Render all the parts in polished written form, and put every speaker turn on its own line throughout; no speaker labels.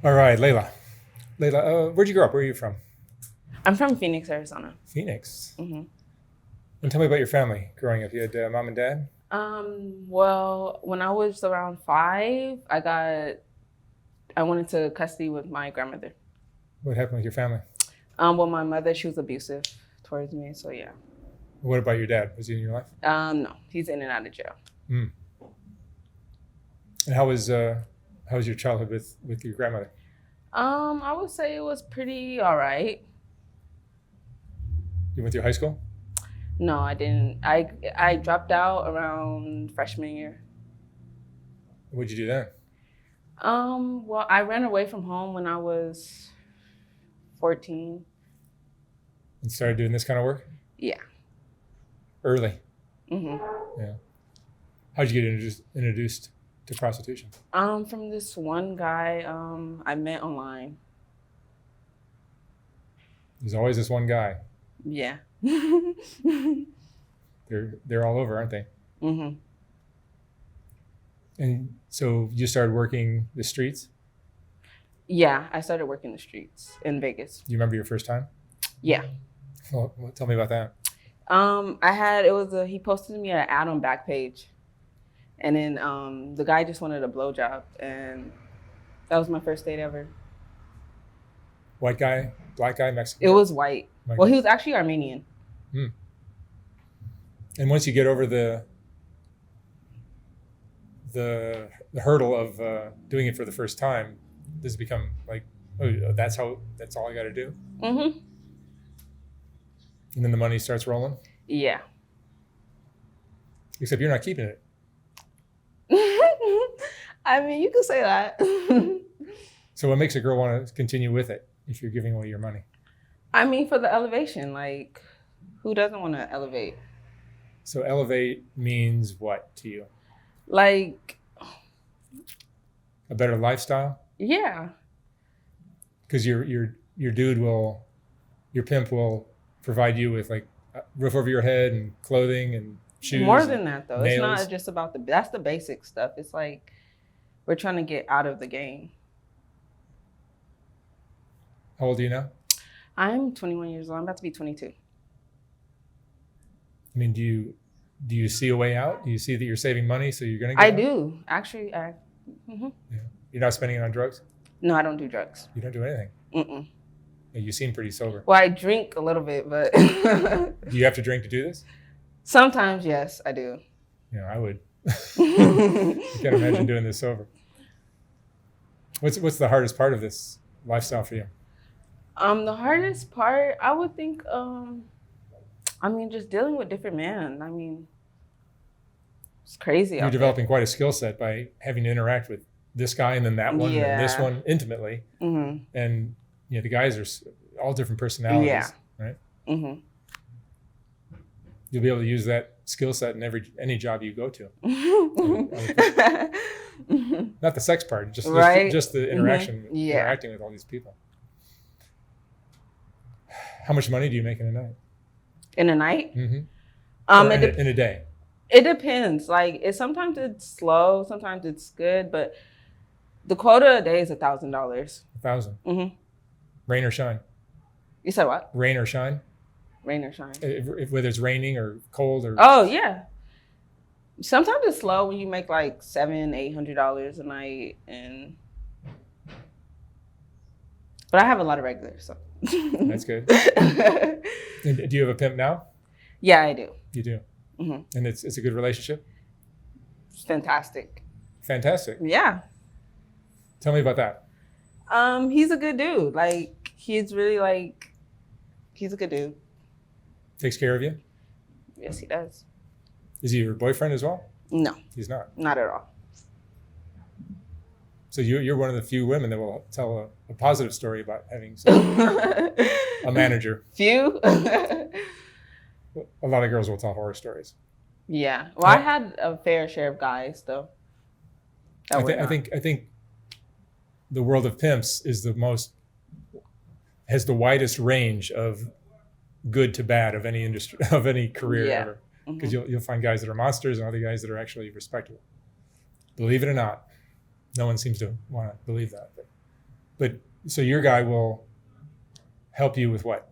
All right, Layla. Layla, where'd you grow up? Where are you from?
I'm from Phoenix, Arizona.
Phoenix.
hmm
And tell me about your family growing up. You had mom and dad?
Well, when I was around 5, I went into custody with my grandmother.
What happened with your family?
Well, my mother, she was abusive towards me, so yeah.
What about your dad? Was he in your life?
No, he's in and out of jail.
Mm. And how was your childhood with your grandmother?
I would say it was pretty all right.
You went through high school?
No, I didn't. I dropped out around freshman year.
What'd you do then?
Well, I ran away from home when I was 14.
And started doing this kind of work
Yeah.
early.
hmm
Yeah. How'd you get introduced to prostitution?
From this one guy I met online.
There's always this one guy.
Yeah.
They're all over, aren't they?
hmm
And so you started working the streets.
Yeah, I started working the streets in Vegas.
Do you remember your first time?
Yeah.
Well, tell me about that.
He posted me an ad on Backpage, and then the guy just wanted a blowjob, and that was my first date ever.
White guy, black guy, Mexican
It
guy?
was white.
White
Well,
guy.
he was actually Armenian.
And once you get over the hurdle of doing it for the first time, does it become like, oh, that's all I got to do?
hmm
And then the money starts rolling.
Yeah.
Except you're not keeping it.
I mean, you could say that.
So what makes a girl want to continue with it if you're giving away your money?
I mean, for the elevation, like, who doesn't want to elevate?
So elevate means what to you?
Like,
A better lifestyle?
yeah.
Because your pimp will provide you with like a roof over your head and clothing and shoes.
More than that, though. It's
nails.
not just about that's the basic stuff. It's like we're trying to get out of the game.
How old are you now?
I'm 21 years old. I'm about to be 22.
I mean, do you see a way out? Do you see that you're saving money, so you're going to?
I do. Actually,
Yeah. You're not spending it on drugs?
No, I don't do drugs.
You don't do anything?
Mm-mm.
Yeah, you seem pretty sober.
Well, I drink a little bit, but
Do you have to drink to do this?
sometimes, yes, I do.
Yeah, I would. I can't imagine doing this sober. What's the hardest part of this lifestyle for you?
The hardest part, I would think, I mean, just dealing with different men. I mean, it's crazy.
You're
out there.
developing quite a skill set by having to interact with this guy and then that one and this
Yeah.
one intimately.
Mhm.
And the guys are all different personalities,
Yeah.
right?
Mhm.
You'll be able to use that skill set in any job you go to. Not the sex part, just
Right.
just the interaction,
Yeah.
interacting with all these people. How much money do you make in a night?
In a night?
Mm-hmm.
It
In a day?
It depends. Like, sometimes it's slow, sometimes it's good, but the quota a day is $1,000.
1,000.
Mm-hmm.
Rain or shine?
You said what?
Rain or shine?
Rain or shine?
Whether it's raining or cold or.
Oh yeah. Sometimes it's slow when you make like $700-800 a night, but I have a lot of regulars, so.
That's good. And do you have a pimp now?
Yeah, I do.
You do.
hmm
And it's a good relationship?
It's fantastic.
Fantastic.
Yeah.
Tell me about that.
He's a good dude. Like, he's really he's a good dude.
Takes care of you?
Yes, he does.
Is he your boyfriend as well?
No,
He's not.
not at all.
So you're one of the few women that will tell a positive story about having a manager.
Few.
A lot of girls will tell horror stories.
Yeah. Well, I had a fair share of guys, though.
I think the world of pimps has the widest range of good to bad of any industry, of any career
Yeah.
ever. Because you'll find guys that are monsters and other guys that are actually respectable. Believe it or not, no one seems to want to believe that. But But so your guy will help you with what?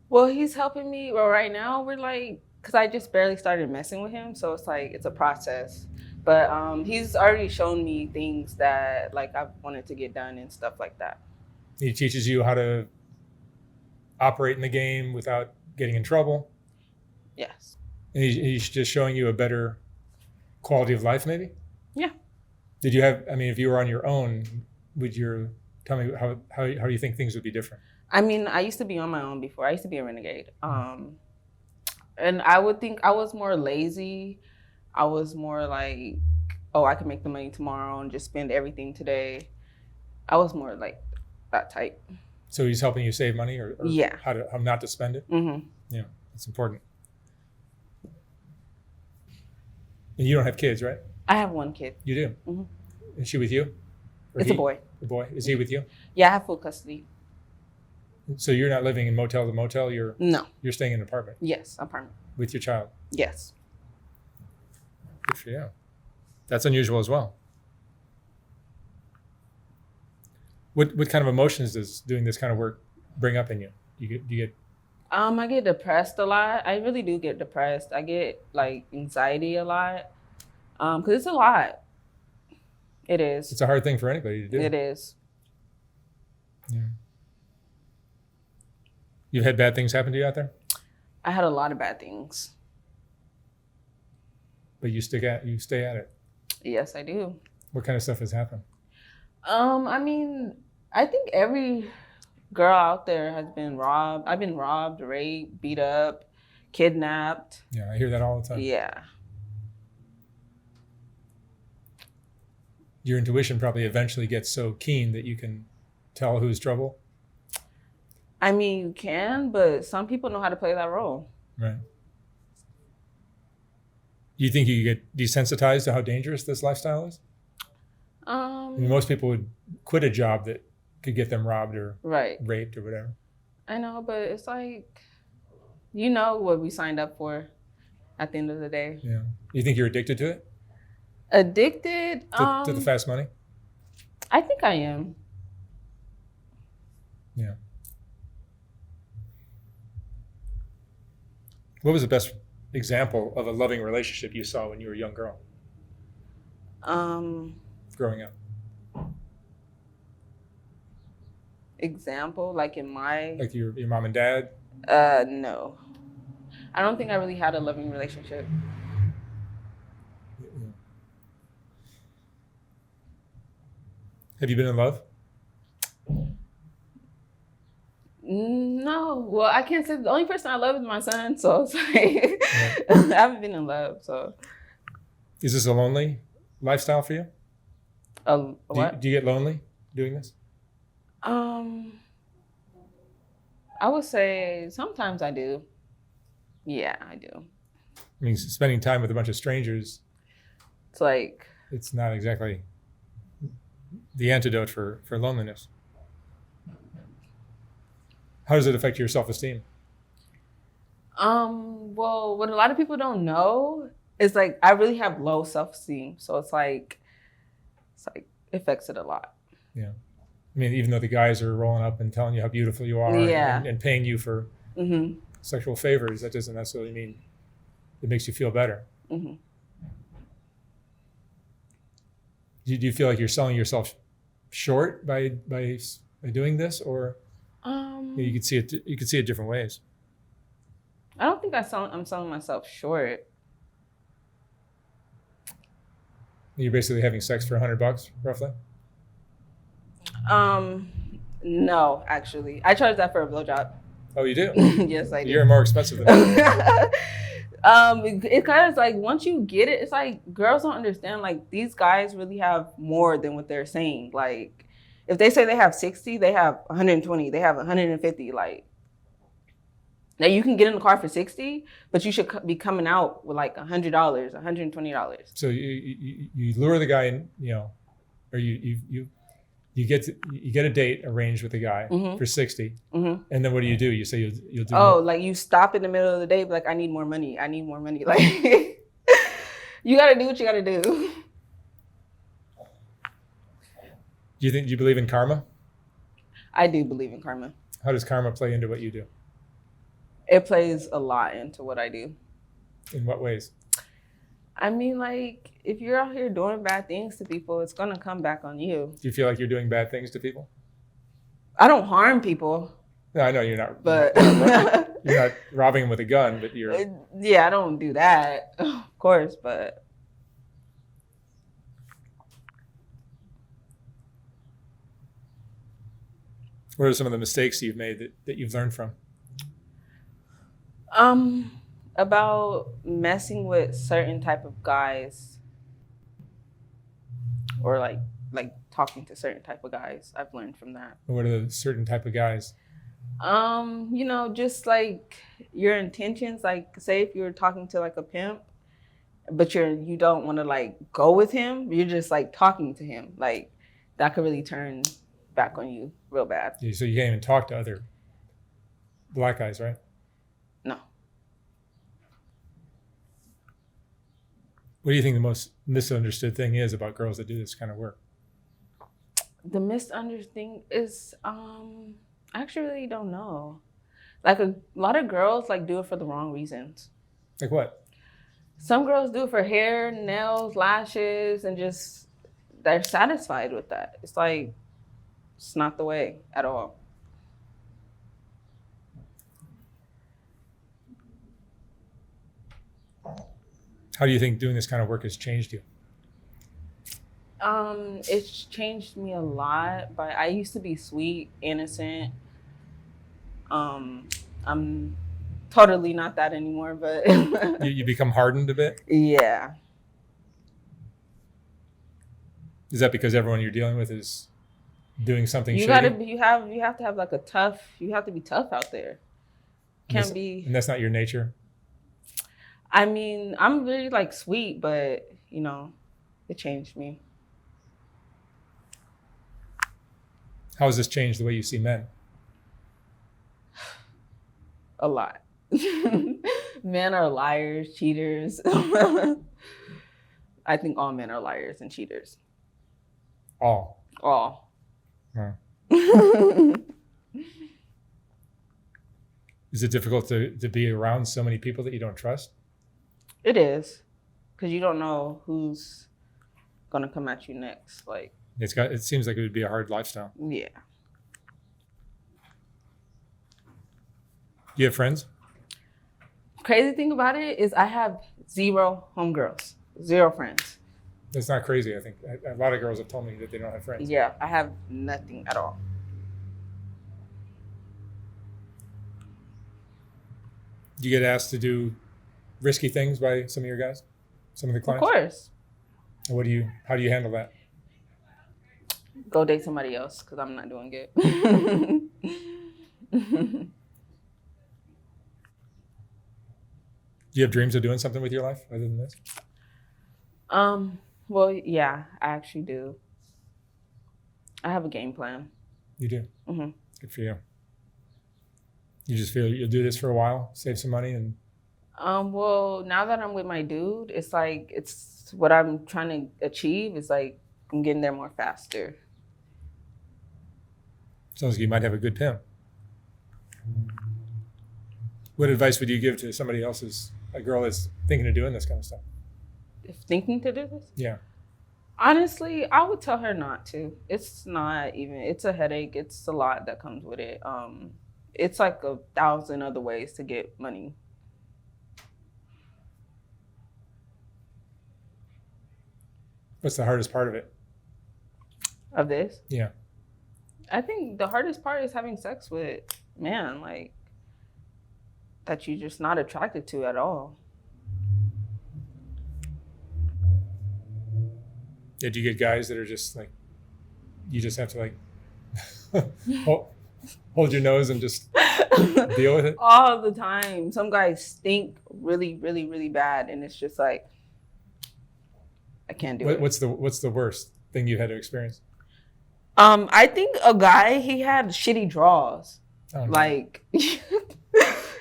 Well, he's helping me. Well, right now we're like, because I just barely started messing with him, so it's like it's a process. But he's already shown me things that like I've wanted to get done and stuff like that.
He teaches you how to operate in the game without getting in trouble.
Yes.
And he's just showing you a better quality of life, maybe?
Yeah.
Did you have, I mean, if you were on your own, tell me how do you think things would be different?
I mean, I used to be on my own before. I used to be a renegade. And I would think I was more lazy. I was more like, oh, I can make the money tomorrow and just spend everything today. I was more like that type.
So he's helping you save money or
Yeah.
how not to spend it?
Mm-hmm.
Yeah, it's important. And you don't have kids, right?
I have one kid.
You do?
Mm-hmm.
Is she with you? Or
It's a boy.
A boy? Is he with you?
Yeah, I have full custody.
So you're not living in motel to motel, you're staying in an apartment
Yes, apartment.
with your child.
Yes.
Good for you. That's unusual as well. What kind of emotions does doing this kind of work bring up in you? Do you get
I get depressed a lot. I really do get depressed. I get like anxiety a lot. Because it's a lot. It is.
It's a hard thing for anybody to do.
It is.
Yeah. You've had bad things happen to you out there?
I had a lot of bad things.
But you stay at it.
Yes, I do.
What kind of stuff has happened?
I mean, I think every girl out there has been robbed. I've been robbed, raped, beat up, kidnapped.
Yeah, I hear that all the time.
Yeah.
Your intuition probably eventually gets so keen that you can tell who's trouble.
I mean, you can, but some people know how to play that role.
Right. Do you think you get desensitized to how dangerous this lifestyle is? I mean, most people would quit a job that could get them robbed or raped or whatever.
I know, but it's like, you know what we signed up for at the end of the day.
Yeah. You think you're addicted to it?
Addicted?
To the fast money?
I think I am.
Yeah. What was the best example of a loving relationship you saw when you were a young girl? Growing up.
Example, like in my...
Like your mom and dad?
No. I don't think I really had a loving relationship.
Yeah. Have you been in love?
No. Well, I can't say the only person I love is my son, so it's like I haven't been in love. So,
is this a lonely lifestyle for you?
What?
Do you get lonely doing this?
I would say sometimes I do. Yeah, I do.
I mean, spending time with a bunch of strangers.
It's like
it's not exactly the antidote for loneliness. How does it affect your self-esteem?
Well, what a lot of people don't know is like I really have low self-esteem. So it's like it affects it a lot.
Yeah. I mean, even though the guys are rolling up and telling you how beautiful you are and paying you for sexual favors, that doesn't necessarily mean it makes you feel better.
Mm-hmm.
Do you feel like you're selling yourself short by doing this, or you could see it different ways?
I don't think I'm selling myself short.
You're basically having sex for $100 roughly?
No, actually. I charge that for a blowjob.
Oh, you do?
Yes, I do.
You're more expensive than me.
It kind of like once you get it, it's like girls don't understand. Like these guys really have more than what they're saying. Like if they say they have 60, they have 120, they have 150. Like now you can get in the car for 60, but you should be coming out with like $100, $120.
So you lure the guy in, or you get a date arranged with the guy for 60, and then what do? You say you'll do.
Oh, more. Like you stop in the middle of the day, like I need more money. Like you got to do what you got to do.
Do you believe in karma?
I do believe in karma.
How does karma play into what you do?
It plays a lot into what I do.
In what ways?
I mean, like, if you're out here doing bad things to people, it's gonna come back on you.
Do you feel like you're doing bad things to people?
I don't harm people.
No, I know you're not.
But
You're not robbing them with a gun, but you're.
Yeah, I don't do that, of course. But
what are some of the mistakes you've made that you've learned from?
about messing with certain type of guys, or like talking to certain type of guys, I've learned from that.
What are the certain type of guys?
Just like your intentions. Like, say if you're talking to like a pimp, but you don't want to like go with him, you're just like talking to him, like that could really turn back on you real bad.
So you can't even talk to other black guys, right?
No.
What do you think the most misunderstood thing is about girls that do this kind of work?
The misunderstanding is, I actually really don't know. Like a lot of girls like do it for the wrong reasons.
Like what?
Some girls do it for hair, nails, lashes, and just they're satisfied with that. It's like, it's not the way at all.
How do you think doing this kind of work has changed you?
It's changed me a lot, but I used to be sweet, innocent. I'm totally not that anymore, but
You become hardened a bit?
yeah.
Is that because everyone you're dealing with is doing something
You
shady?
you have to have like you have to be tough out there. Can't be.
And that's not your nature?
I mean, I'm really like sweet, but it changed me.
How has this changed the way you see men?
A lot. Men are liars, cheaters. I think all men are liars and cheaters.
All?
All.
Huh. Is it difficult to be around so many people that you don't trust?
It is, because you don't know who's gonna come at you next. Like,
It seems like it would be a hard lifestyle.
yeah.
Do you have friends?
Crazy thing about it is I have 0 homegirls, 0 friends.
That's not crazy. I think a lot of girls have told me that they don't have friends.
Yeah, I have nothing at all.
Do you get asked to do risky things by some of your guys? Some of the
Of
clients?
course.
And how do you handle that?
Go date somebody else, because I'm not doing good.
Do you have dreams of doing something with your life other than this?
Well, yeah, I actually do. I have a game plan.
You do?
Mm-hmm.
Good for you. You just feel you'll do this for a while, save some money, and
Well, now that I'm with my dude, it's like, it's what I'm trying to achieve. It's like, I'm getting there more faster.
sounds like you might have a good pimp. What advice would you give to somebody else's, a girl that's thinking of doing this kind of stuff?
If thinking to do this?
Yeah.
Honestly, I would tell her not to. It's a headache. It's a lot that comes with it. It's like 1,000 other ways to get money.
What's the hardest part of it?
Of this?
Yeah.
I think the hardest part is having sex with man, like, that you're just not attracted to at all.
Yeah, do you get guys that are just like, you just have to like hold your nose and just deal with it?
All the time. Some guys stink really, really, really bad, and it's just like, I can't do it.
What's the worst thing you had to experience?
I think a guy, he had shitty draws.
Oh, no.
Like,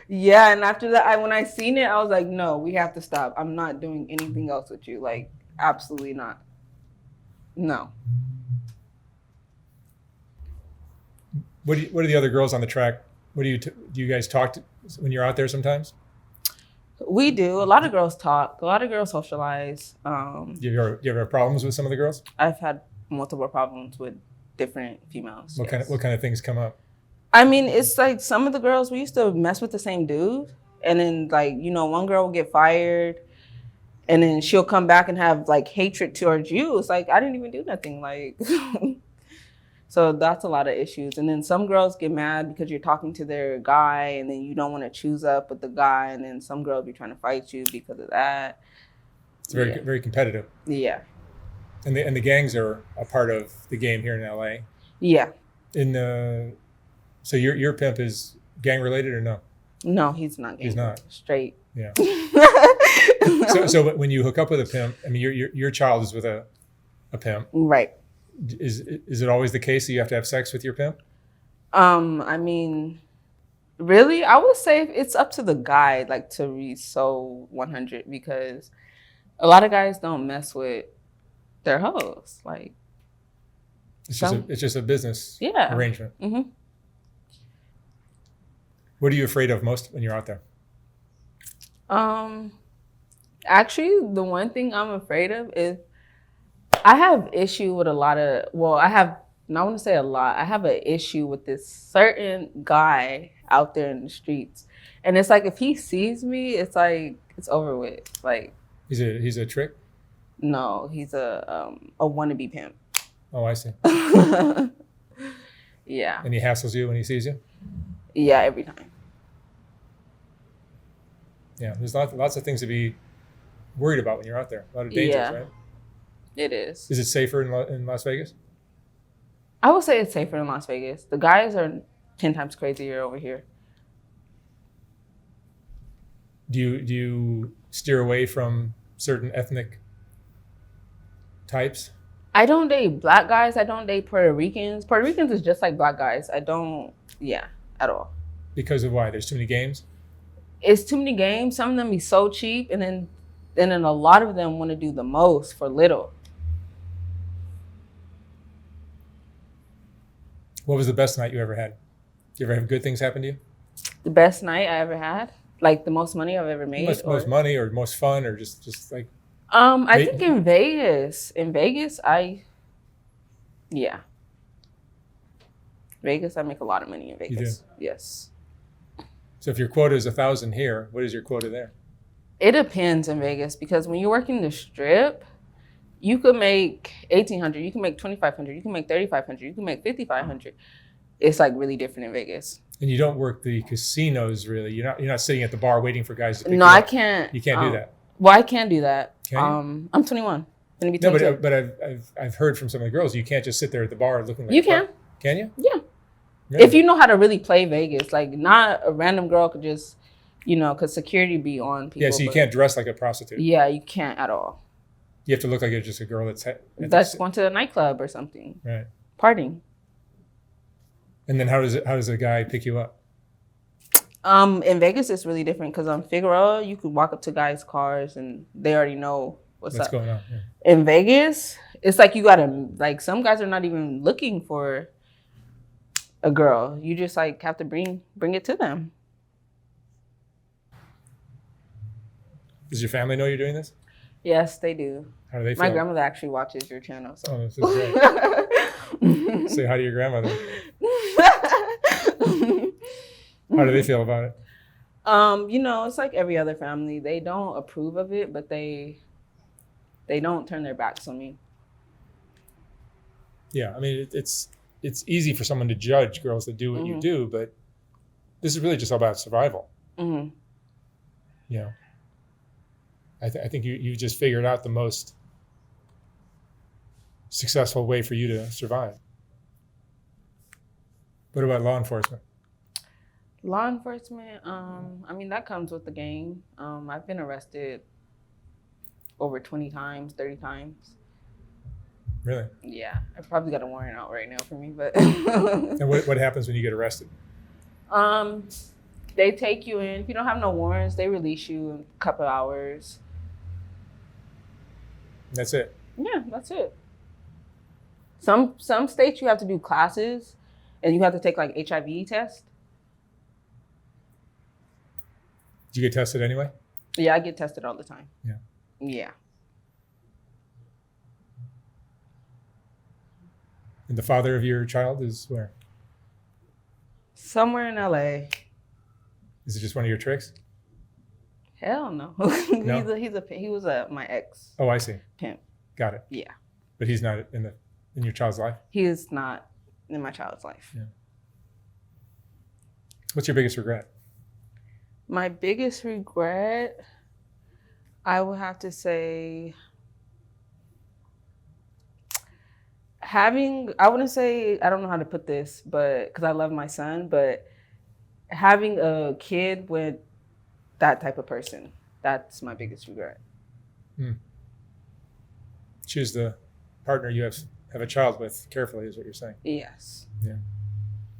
yeah, and after that, when I seen it, I was like, no, we have to stop. I'm not doing anything else with you. Like, absolutely not. No.
What are the other girls on the track? What do you guys talk to when you're out there sometimes?
We do. A lot of girls talk. A lot of girls socialize.
Do you ever have problems with some of the girls?
I've had multiple problems with different females.
What kind of things come up?
I mean, it's like some of the girls, we used to mess with the same dude. And then, like, you know, one girl will get fired. And then she'll come back and have, like, hatred towards you. It's like, I didn't even do nothing. Like, so that's a lot of issues. And then some girls get mad because you're talking to their guy. And then you don't want to choose up with the guy. And then some girls be trying to fight you because of that.
It's very competitive.
Yeah.
And the gangs are a part of the game here in LA.
Yeah.
So your pimp is gang related or no?
No, he's not.
He's not.
Straight.
Yeah. so when you hook up with a pimp, I mean, your child is with a pimp.
Right.
Is it always the case that you have to have sex with your pimp?
I mean, really, I would say it's up to the guy, like, to be so 100, because a lot of guys don't mess with their hoes. Like,
it's just a business arrangement.
Mm-hmm.
What are you afraid of most when you're out there?
Actually, the one thing I'm afraid of is I have issue with a lot of, I want to say a lot. I have an issue with this certain guy out there in the streets. And it's like, if he sees me, it's like, it's over with. Like,
he's a trick?
No, he's a wannabe pimp.
Oh, I see.
Yeah.
And he hassles you when he sees you?
Yeah, every time.
Yeah, there's lots of things to be worried about when you're out there. A lot of dangers, right?
It is.
Is it safer in Las Vegas?
I would say it's safer in Las Vegas. The guys are 10 times crazier over here.
Do you steer away from certain ethnic types?
I don't date black guys. I don't date Puerto Ricans. Puerto Ricans is just like black guys. I don't, at all.
Because of why? There's too many games?
It's too many games. Some of them be so cheap, and then a lot of them want to do the most for little.
What was the best night you ever had? Did you ever have good things happen to you?
The best night I ever had? Like the most money I've ever made?
Most money or most fun or just like...
I think in Vegas. In Vegas, Vegas, I make a lot of money in Vegas.
You do?
Yes.
So if your quota is 1,000 here, what is your quota there?
It depends in Vegas, because when you're working the strip, you could make 1,800, you can make 2,500, you can make 3,500, you can make 5,500. It's like really different in Vegas.
And you don't work the casinos really. You're not sitting at the bar waiting for guys to pick you
No,
up.
I can't.
You can't do that.
Well, I can do that.
Can you?
I'm 21. Gonna be 22.
No, but I've heard from some of the girls, you can't just sit there at the bar looking like
you can.
Can you?
Yeah.
Really?
If you know how to really play Vegas, like not a random girl could just, because security be on people.
Yeah, so you can't dress like a prostitute.
Yeah, you can't at all.
You have to look like you're just a girl
that's going to a nightclub or something.
Right.
Partying.
And then how does a guy pick you up?
In Vegas, it's really different, because on Figueroa, you could walk up to guys' cars and they already know what's up.
Going on. Yeah.
In Vegas, it's like you gotta, like, some guys are not even looking for a girl. You just like have to bring it to them.
Does your family know you're doing this?
Yes, they do.
How do they feel?
My grandmother actually watches your channel. So.
Oh, this is great. Say hi to your grandmother. How do they feel about it?
It's like every other family. They don't approve of it, but they don't turn their backs on me. Yeah,
I mean, it's easy for someone to judge girls that do what you do, but this is really just about survival.
Mm-hmm.
I think you just figured out the most successful way for you to survive. What about law enforcement?
Law enforcement, that comes with the game. I've been arrested over 20 times, 30 times.
Really?
Yeah, I probably got a warrant out right now for me, but.
And what happens when you get arrested?
They take you in. If you don't have no warrants, they release you in a couple hours.
That's it?
Yeah, that's it. Some states you have to do classes, and you have to take like HIV test.
Did you get tested anyway?
Yeah, I get tested all the time.
Yeah.
Yeah.
And the father of your child is where?
Somewhere in LA.
Is it just one of your tricks?
Hell no.
No?
He was my ex
Oh, I see.
pimp.
Got it.
Yeah.
But he's not in your child's life?
He is not in my child's life.
Yeah. What's your biggest regret?
My biggest regret, I would have to say I wouldn't say, I don't know how to put this, but because I love my son, but having a kid with that type of person, that's my biggest regret.
Choose the partner you have a child with carefully, is what you're saying.
Yes.
Yeah.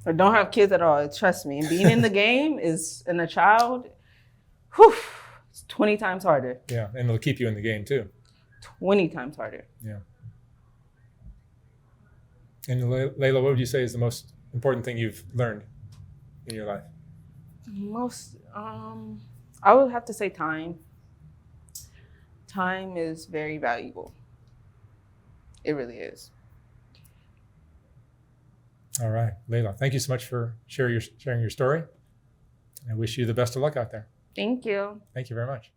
Or don't have kids at all. Trust me. Being in the game and a child, whew, it's 20 times harder.
Yeah, and it'll keep you in the game too.
20 times harder.
Yeah. And Layla, what would you say is the most important thing you've learned in your life?
I would have to say time. Time is very valuable. It really is.
All right, Layla, thank you so much for sharing your story. I wish you the best of luck out there.
Thank you.
Thank you very much.